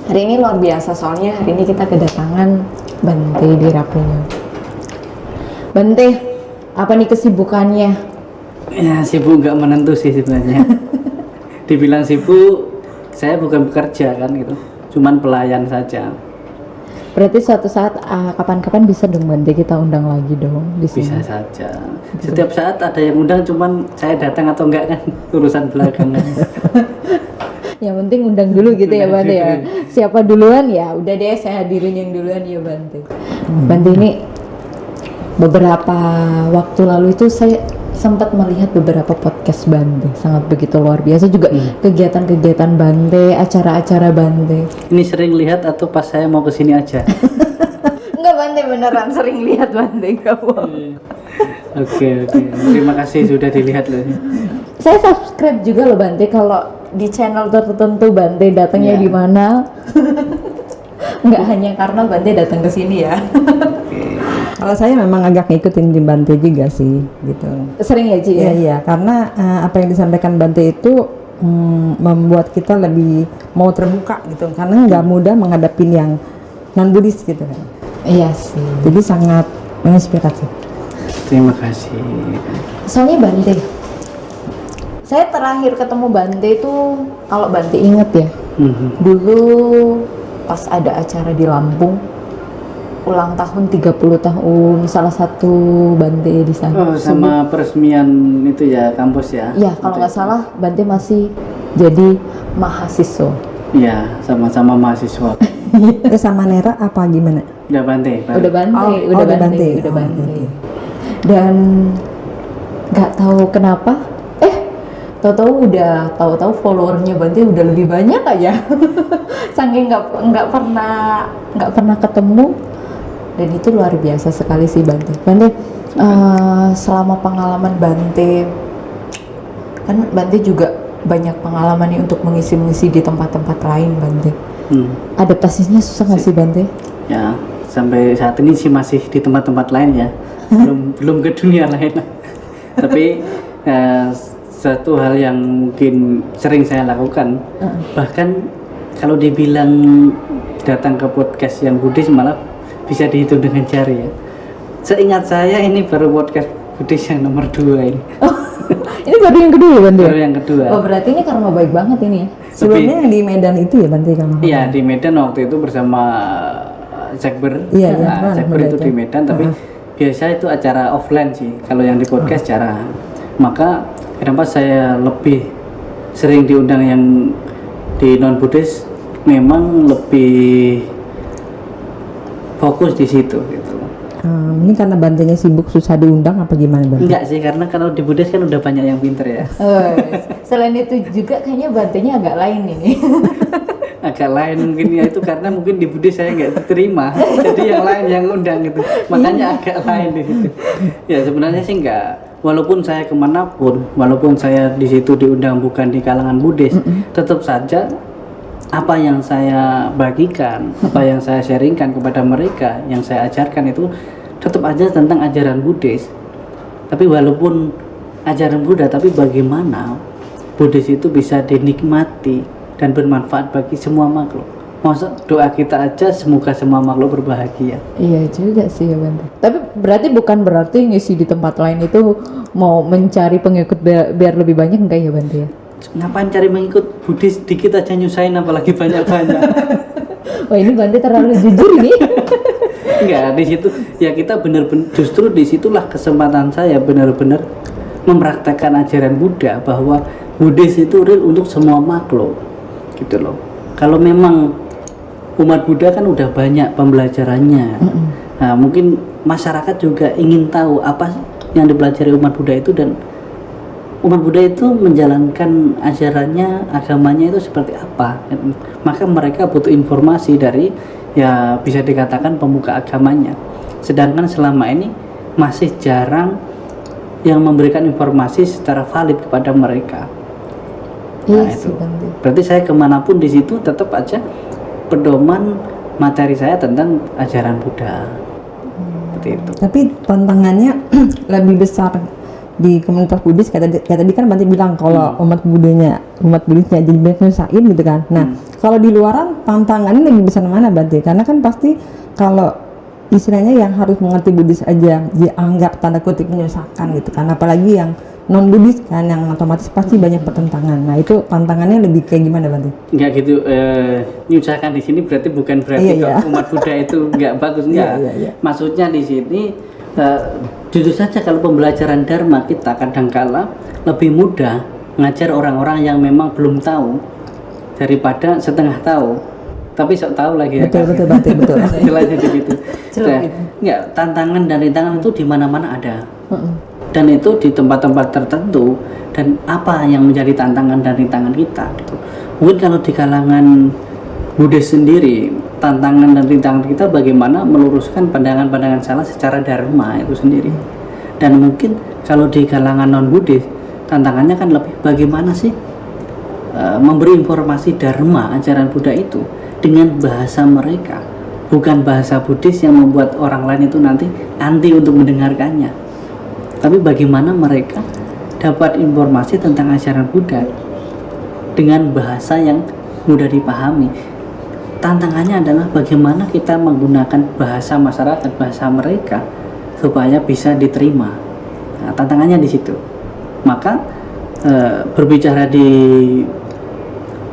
Hari ini luar biasa, soalnya hari ini kita kedatangan Bante di Rapunya. Bante, apa nih kesibukannya? Ya sibuk nggak menentu sih sebenarnya. Dibilang sibuk, saya bukan bekerja kan gitu, cuman pelayan saja. Berarti suatu saat kapan-kapan bisa dong Bante kita undang lagi dong di sini. Bisa saja. Setiap saat ada yang undang, cuman saya datang atau enggak kan urusan belakangan. Yang penting undang dulu gitu ya Bante ya. Siapa duluan ya udah deh saya hadirin yang duluan ya Bante. Bante ini beberapa waktu lalu itu saya sempat melihat beberapa podcast Bante, sangat begitu luar biasa juga kegiatan-kegiatan Bante, acara-acara Bante. Ini sering lihat atau pas saya mau kesini aja? Enggak Bante, beneran sering lihat Bante kamu. Oke. Terima kasih sudah dilihat loh. Saya subscribe juga loh Bante, kalau di channel tertentu Bante datangnya di mana. Nggak hanya karena Bante datang ke sini ya. Kalau saya memang agak ngikutin di Bante juga sih, gitu. Sering ya Ci ya? Iya, karena apa yang disampaikan Bante itu membuat kita lebih mau terbuka gitu, karena nggak mudah menghadapi yang non Buddhis gitu kan. Iya sih. Jadi sangat menginspirasi. Terima kasih. Soalnya Bante, saya terakhir ketemu Bante itu, kalau Bante inget ya, dulu pas ada acara di Lampung, ulang tahun 30 tahun salah satu Bante di sana. Oh, sama peresmian itu ya, kampus ya? Iya, kalau nggak salah Bante masih jadi mahasiswa. Iya, sama-sama mahasiswa. Itu sama Nera apa gimana? Udah Bante. Udah Bante, Oh, udah Bante. Dan nggak tahu kenapa, tahu-tahu followernya Bante udah lebih banyak aja. Saking nggak pernah ketemu, dan itu luar biasa sekali sih Bante. Bante, selama pengalaman Bante, kan Bante juga banyak pengalaman nih untuk mengisi di tempat-tempat lain Bante. Adaptasinya susah nggak sih Bante? Ya, sampai saat ini sih masih di tempat-tempat lain ya, belum ke dunia lain. Tapi satu hal yang mungkin sering saya lakukan, bahkan kalau dibilang datang ke podcast yang Buddhis malah bisa dihitung dengan jari ya. Seingat saya ini baru podcast Buddhis yang nomor 2 ini. Oh, ini baru yang kedua Bante? Baru yang kedua. Oh, berarti ini karma baik banget ini ya? Sebelumnya yang di Medan itu ya Bante kamu? Iya, di Medan waktu itu bersama Jakber. Iya, Jakber itu di Medan, tapi biasa itu acara offline sih. Kalau yang di podcast jarang. Maka kenapa saya lebih sering diundang yang di non Buddhis, memang lebih fokus di situ gitu. Ini karena Bantenya sibuk susah diundang apa gimana Bante? Enggak sih, karena kalau di Buddhis kan udah banyak yang pinter ya. Oh, selain itu juga kayaknya Bantenya agak lain ini. Agak lain mungkin ya, itu karena mungkin di Buddhis saya nggak diterima, jadi yang lain yang undang gitu, makanya agak lain di situ. Ya sebenarnya sih enggak, walaupun saya kemanapun, walaupun saya di situ diundang bukan di kalangan Buddhis, tetap saja apa yang saya bagikan, apa yang saya sharingkan kepada mereka, yang saya ajarkan itu tetap aja tentang ajaran Buddhis. Tapi walaupun ajaran Buddha, tapi bagaimana Buddhis itu bisa dinikmati dan bermanfaat bagi semua makhluk. Masa doa kita aja semoga semua makhluk berbahagia. Iya juga sih ya Bante. Tapi bukan berarti ngisi di tempat lain itu mau mencari pengikut biar lebih banyak, enggak ya Bante ya? Ngapain cari mengikut Buddhis, dikit aja nyusahin apalagi banyak-banyak. Wah, ini Bante terlalu jujur nih. Enggak, di situ ya kita benar-benar, justru disitulah kesempatan saya benar-benar mempraktekkan ajaran Buddha, bahwa Buddhis itu real untuk semua makhluk gitu loh. Kalau memang umat Buddha kan udah banyak pembelajarannya. Nah, mungkin masyarakat juga ingin tahu apa yang dipelajari umat Buddha itu, dan umat Buddha itu menjalankan ajarannya, agamanya itu seperti apa. Maka mereka butuh informasi dari, ya bisa dikatakan pemuka agamanya. Sedangkan selama ini masih jarang yang memberikan informasi secara valid kepada mereka. Nah, itu berarti saya kemanapun di situ tetap aja pedoman materi saya tentang ajaran Buddha. Seperti itu. Tapi tantangannya lebih besar di komunitas Buddhis kayak tadi kan Bante bilang kalau umat Buddhanya jadi banyak nyusahin gitu kan. Nah kalau di luaran tantangannya lebih besar mana Bante? Karena kan pasti kalau istilahnya yang harus mengerti Buddhis aja dianggap tanda kutip menyusahkan gitu kan, apalagi yang non Buddhis kan yang otomatis pasti banyak pertentangan. Nah itu tantangannya lebih kayak gimana Bante? Enggak gitu, menyusahkan di sini berarti bukan berarti Iya. kalau umat Buddha itu enggak bagus, enggak. Iya. Maksudnya di sini jujur saja kalau pembelajaran Dharma kita kadangkala lebih mudah ngajar orang-orang yang memang belum tahu daripada setengah tahu tapi sok tahu lagi ya. Betul Bante, betul. Istilahnya begitu. Nah, enggak, tantangan dan rintangan itu di mana-mana ada. Dan itu di tempat-tempat tertentu, dan apa yang menjadi tantangan dan rintangan kita gitu. Mungkin kalau di kalangan Buddhis sendiri, tantangan dan rintangan kita bagaimana meluruskan pandangan-pandangan salah secara dharma itu sendiri. Dan mungkin kalau di kalangan non Buddhis, tantangannya kan lebih bagaimana sih memberi informasi dharma ajaran Buddha itu dengan bahasa mereka, bukan bahasa Buddhis yang membuat orang lain itu nanti anti untuk mendengarkannya, tapi bagaimana mereka dapat informasi tentang ajaran Buddha dengan bahasa yang mudah dipahami. Tantangannya adalah bagaimana kita menggunakan bahasa masyarakat, bahasa mereka supaya bisa diterima. Nah, tantangannya di situ. Maka berbicara di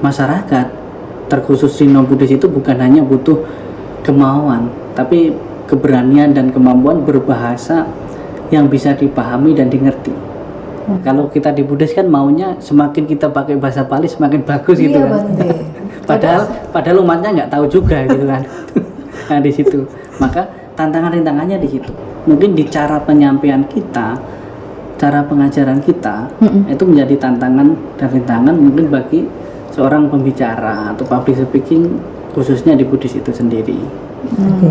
masyarakat, terkhusus di non Buddhis itu bukan hanya butuh kemauan, tapi keberanian dan kemampuan berbahasa yang bisa dipahami dan dimengerti. Kalau kita di Buddhis kan maunya semakin kita pakai bahasa Pali semakin bagus gitu Iya, kan. Bante. Padahal umatnya nggak tahu juga gitu kan. Nah di situ, maka tantangan rintangannya di situ. Mungkin di cara penyampaian kita, cara pengajaran kita itu menjadi tantangan dan rintangan mungkin bagi seorang pembicara atau public speaking khususnya di Buddhis itu sendiri. Oke.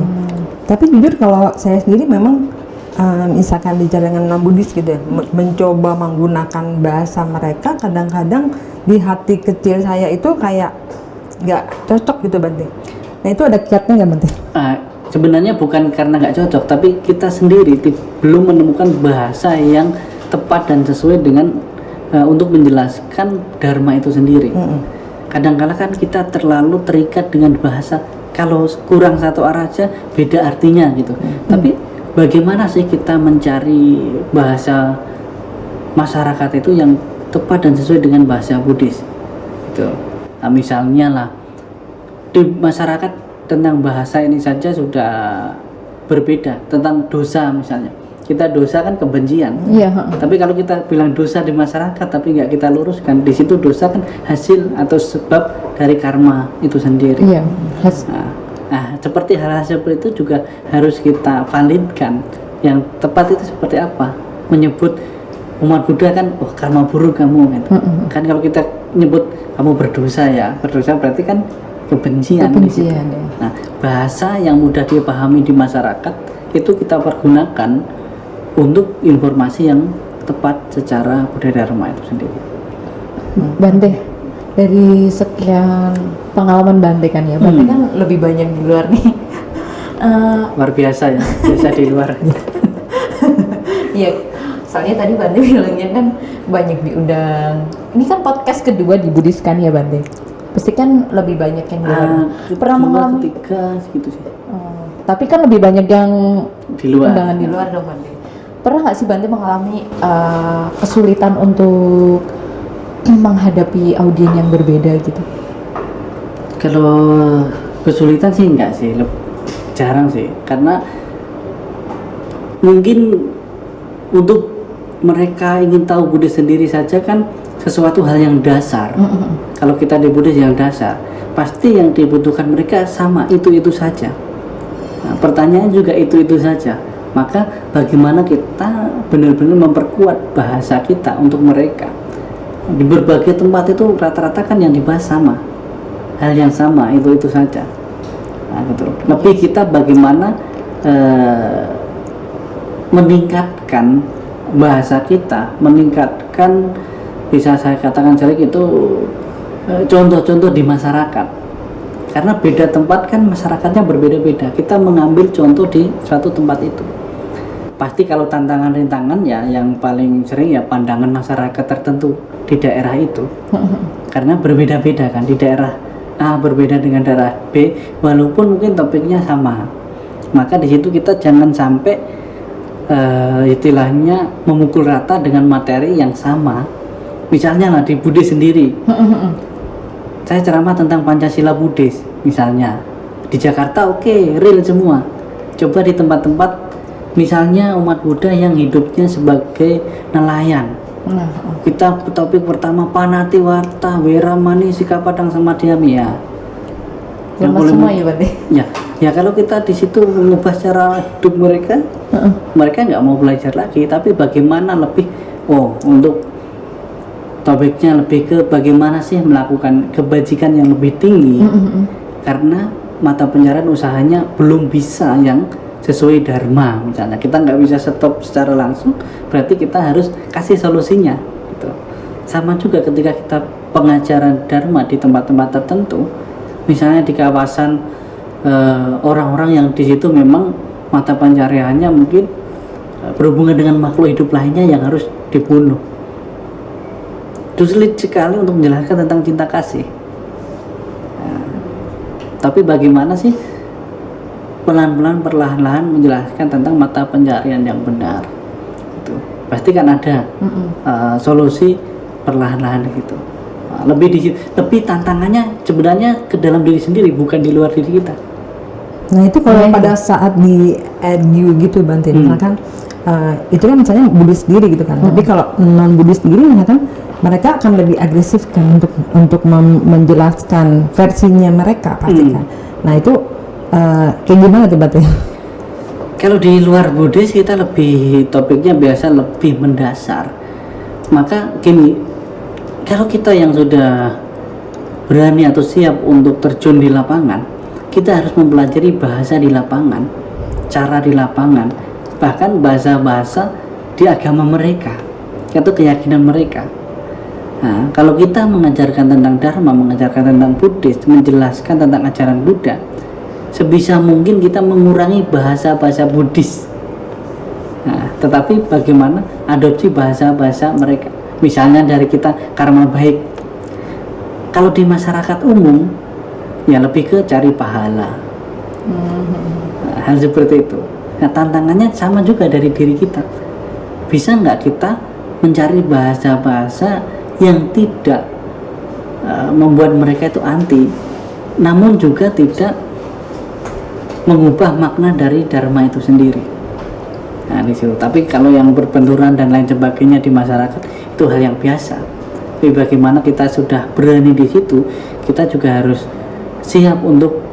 Tapi jujur kalau saya sendiri memang misalkan di jalan non Buddhis gitu ya, mencoba menggunakan bahasa mereka, kadang-kadang di hati kecil saya itu kayak nggak cocok gitu Bante. Nah itu ada kiatnya nggak Bante? Sebenarnya bukan karena nggak cocok, tapi kita sendiri belum menemukan bahasa yang tepat dan sesuai dengan untuk menjelaskan dharma itu sendiri. Kadang-kala kan kita terlalu terikat dengan bahasa, kalau kurang satu arah aja beda artinya gitu. Tapi bagaimana sih kita mencari bahasa masyarakat itu yang tepat dan sesuai dengan bahasa Buddhis gitu. Nah, misalnya lah di masyarakat tentang bahasa ini saja sudah berbeda, tentang dosa misalnya. Kita dosa kan kebencian. Iya. Tapi kalau kita bilang dosa di masyarakat tapi nggak kita luruskan, di situ dosa kan hasil atau sebab dari karma itu sendiri. Iya. Nah, seperti hal-hal seperti itu juga harus kita validkan. Yang tepat itu seperti apa? Menyebut umat Buddha kan, oh karma buruk kamu gitu. Kan kalau kita nyebut kamu berdosa ya, berdosa berarti kan kebencian. Di situ. Ya. Nah, bahasa yang mudah dipahami di masyarakat itu kita pergunakan untuk informasi yang tepat secara budaya dharma itu sendiri. Bante, dari sekian pengalaman Bante kan ya, Bante kan lebih banyak di luar nih. Luar biasa ya, biasa di luar. Iya, soalnya tadi Bante bilangnya kan banyak diundang. Ini kan podcast kedua di Buddhis kan ya Bante? Pasti kan lebih banyak yang di luar. Pernah mengalami? Ketiga segitu sih. Tapi kan lebih banyak yang Di luar. undangan di luar dong Bante. Pernah nggak sih Bante mengalami kesulitan untuk menghadapi audien yang berbeda gitu? Kalau kesulitan sih enggak sih, jarang sih, karena mungkin untuk mereka ingin tahu Buddhis sendiri saja kan sesuatu hal yang dasar. Kalau kita di Buddhis yang dasar, pasti yang dibutuhkan mereka sama itu saja. Nah, pertanyaan juga itu saja. Maka bagaimana kita benar-benar memperkuat bahasa kita untuk mereka. Di berbagai tempat itu rata-rata kan yang dibahas sama, hal yang sama itu saja. Nah, gitu. Lebih kita bagaimana meningkatkan bahasa kita, meningkatkan, bisa saya katakan jelek itu contoh-contoh di masyarakat. Karena beda tempat kan masyarakatnya berbeda-beda. Kita mengambil contoh di suatu tempat itu. pasti kalau tantangan rintangan ya yang paling sering ya pandangan masyarakat tertentu di daerah itu. Karena berbeda-beda kan, di daerah A berbeda dengan daerah B, walaupun mungkin topiknya sama. Maka di situ kita jangan sampai istilahnya memukul rata dengan materi yang sama. Misalnya lah di Buddhis sendiri, saya ceramah tentang Pancasila Buddhis misalnya. Di Jakarta oke, real semua. Coba di tempat-tempat misalnya umat Buddha yang hidupnya sebagai nelayan. Nah, Kita topik pertama Panatiwarta, Weramani, Sikapadang sama Dhyami ya. Yang sama boleh semua ya berarti. ya kalau kita di situ mengubah cara hidup mereka, mereka nggak mau belajar lagi. Tapi bagaimana lebih, untuk topiknya lebih ke bagaimana sih melakukan kebajikan yang lebih tinggi, karena mata pencarian usahanya belum bisa yang sesuai dharma. Misalnya kita nggak bisa stop secara langsung, berarti kita harus kasih solusinya gitu. Sama juga ketika kita pengajaran dharma di tempat-tempat tertentu, misalnya di kawasan orang-orang yang di situ memang mata pencariannya mungkin berhubungan dengan makhluk hidup lainnya yang harus dibunuh. Itu sulit sekali untuk menjelaskan tentang cinta kasih. Tapi bagaimana sih pelan-pelan perlahan-lahan menjelaskan tentang mata pencarian yang benar itu pasti kan ada solusi perlahan-lahan gitu. Lebih tantangannya sebenarnya ke dalam diri sendiri, bukan di luar diri kita. Nah itu kalau pada saat di edu gitu Bante, misalkan itu kan misalnya Buddhis sendiri gitu kan. Tapi kalau non Buddhis sendiri misalkan mereka akan lebih agresif kan untuk menjelaskan versinya mereka pasti kan. Nah itu kayak gimana tuh Bante? Kalau di luar Buddhis kita lebih topiknya biasa lebih mendasar. Maka gini, kalau kita yang sudah berani atau siap untuk terjun di lapangan, kita harus mempelajari bahasa di lapangan, cara di lapangan, bahkan bahasa-bahasa di agama mereka atau keyakinan mereka. Nah, kalau kita mengajarkan tentang Dharma, mengajarkan tentang Buddhis, menjelaskan tentang ajaran Buddha, sebisa mungkin kita mengurangi bahasa-bahasa Buddhis. Nah, tetapi bagaimana adopsi bahasa-bahasa mereka? Misalnya dari kita karma baik. Kalau di masyarakat umum, ya lebih ke cari pahala. Nah, hal seperti itu. Nah, tantangannya sama juga dari diri kita. Bisa nggak kita mencari bahasa-bahasa yang tidak membuat mereka itu anti, namun juga tidak mengubah makna dari dharma itu sendiri. Nah, di situ. Tapi kalau yang berbenturan dan lain sebagainya di masyarakat itu hal yang biasa. Tapi bagaimana kita sudah berani di situ, kita juga harus siap untuk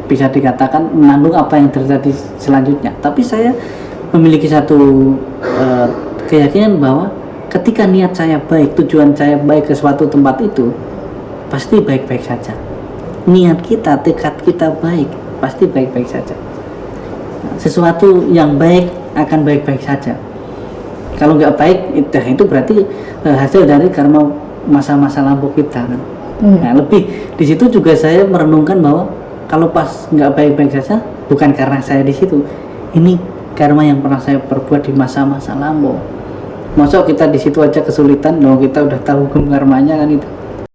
bisa dikatakan menanggung apa yang terjadi selanjutnya. Tapi saya memiliki satu keyakinan bahwa ketika niat saya baik, tujuan saya baik ke suatu tempat itu, pasti baik-baik saja. Niat kita, tekad kita baik, pasti baik-baik saja. Sesuatu yang baik akan baik-baik saja. Kalau nggak baik, itu berarti hasil dari karma masa-masa lampau kita kan. Nah, lebih di situ juga saya merenungkan bahwa kalau pas nggak baik-baik saja, bukan karena saya di situ. Ini karma yang pernah saya perbuat di masa-masa lampau. Masa kita di situ aja kesulitan, kita udah tahu hukum karmanya kan itu.